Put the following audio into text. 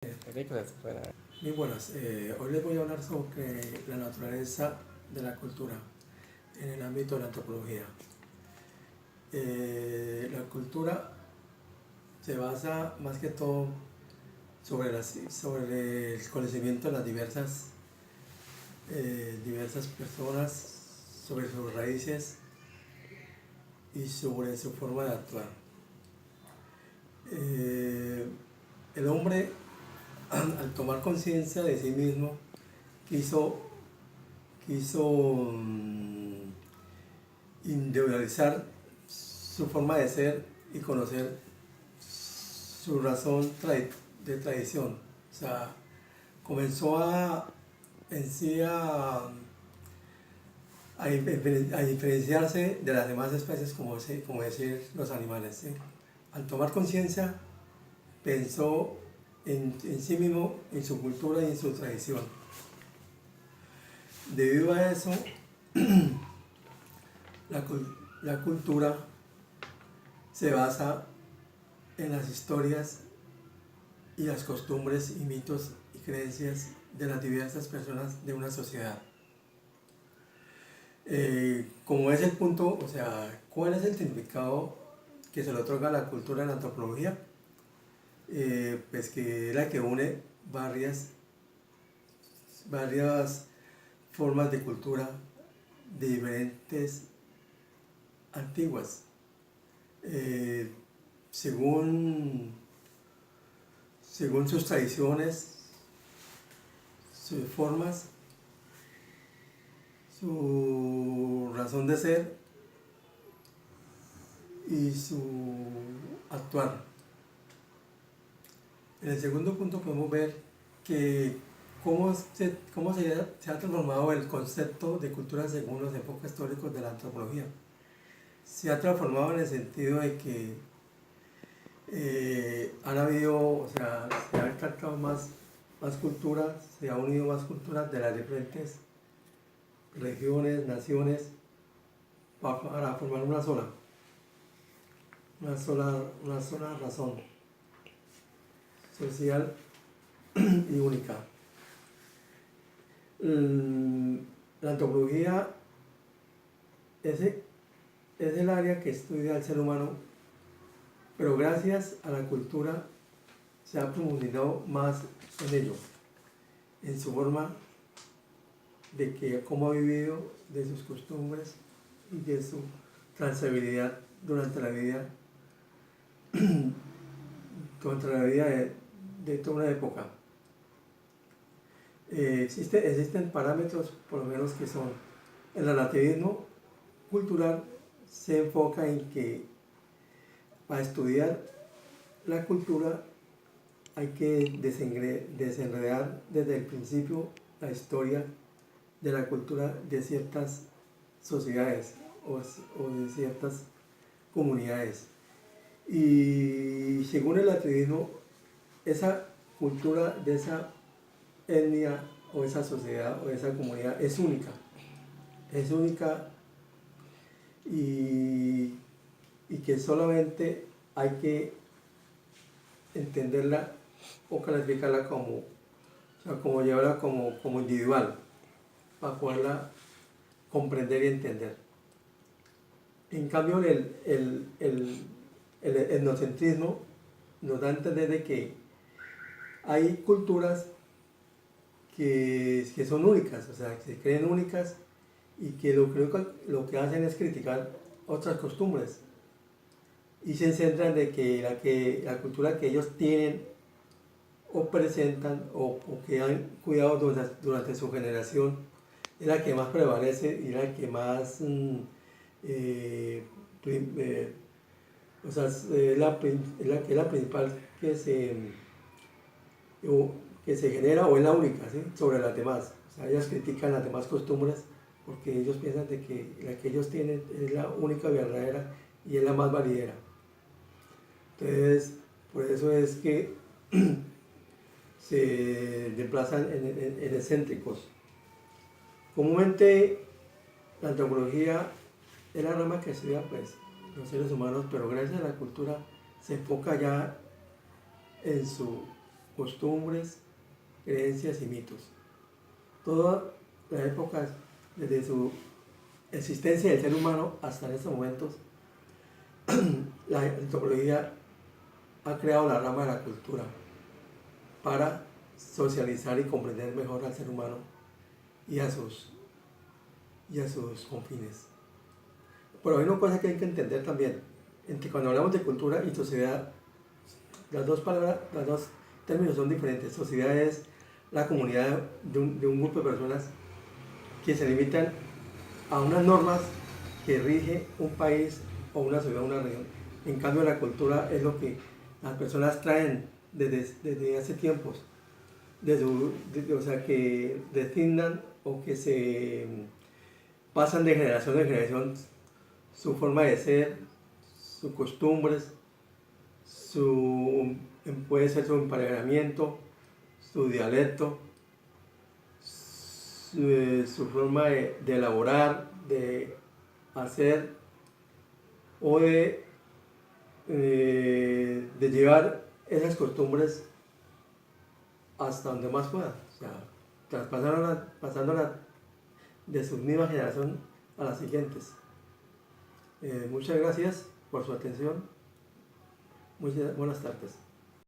Películas fuera. Muy buenas, hoy les voy a hablar sobre la naturaleza de la cultura en el ámbito de la antropología. La cultura se basa más que todo sobre el conocimiento de las diversas personas, sobre sus raíces y sobre su forma de actuar. El hombre, al tomar conciencia de sí mismo, quiso individualizar su forma de ser y conocer su razón de tradición. O sea, comenzó en sí a diferenciarse de las demás especies, como decir los animales, ¿sí? Al tomar conciencia, pensó en sí mismo, en su cultura y en su tradición. Debido a eso, la cultura se basa en las historias y las costumbres y mitos y creencias de las diversas personas de una sociedad. Como es el punto, o sea, ¿cuál es el significado que se le otorga a la cultura en la antropología? Pues que es la que une varias formas de cultura de diferentes antiguas. Eh, según sus tradiciones, sus formas, su razón de ser y su actuar. En el segundo punto podemos ver que cómo se ha transformado el concepto de cultura según los enfoques históricos de la antropología. Se ha transformado en el sentido de que han habido, o sea, se han captado más culturas, se ha unido más culturas de las diferentes regiones, naciones, para formar una sola razón social y única. La antropología es el área que estudia al ser humano, pero gracias a la cultura se ha profundizado más en ello, en su forma de cómo ha vivido, de sus costumbres y de su trazabilidad durante la vida de toda una época. Existen parámetros, por lo menos, que son: el relativismo cultural se enfoca en que para estudiar la cultura hay que desenredar desde el principio la historia de la cultura de ciertas sociedades o de ciertas comunidades. Y según el relativismo, esa cultura de esa etnia o esa sociedad o esa comunidad es única y que solamente hay que entenderla o calificarla como llevarla como individual para poderla comprender y entender. En cambio, el etnocentrismo nos da a entender de que hay culturas que son únicas, o sea, que se creen únicas y que lo que hacen es criticar otras costumbres y se centran de que la cultura que ellos tienen o presentan o que han cuidado durante su generación es la que más prevalece y la que más o sea, es la principal que se genera o es la única, ¿sí?, sobre las demás. O sea, ellas critican las demás costumbres porque ellos piensan de que la que ellos tienen es la única verdadera y es la más validera. Entonces, por eso es que se desplazan en excéntricos. Comúnmente la antropología es la rama que estudia, pues, los seres humanos, pero gracias a la cultura se enfoca ya en su costumbres, creencias y mitos. Todas las épocas, desde su existencia del ser humano hasta estos momentos, la antropología ha creado la rama de la cultura para socializar y comprender mejor al ser humano y a sus confines. Pero hay una cosa que hay que entender también, en que cuando hablamos de cultura y sociedad, las dos términos son diferentes. Sociedad es la comunidad de un grupo de personas que se limitan a unas normas que rige un país o una ciudad o una región. En cambio, la cultura es lo que las personas traen desde hace tiempos, o sea, que designan o que se pasan de generación en generación su forma de ser, sus costumbres, puede ser su emparejamiento, su dialecto, su forma de elaborar, de hacer o de llevar esas costumbres hasta donde más pueda, o sea, pasándola de su misma generación a las siguientes. Muchas gracias por su atención. Muchas buenas tardes.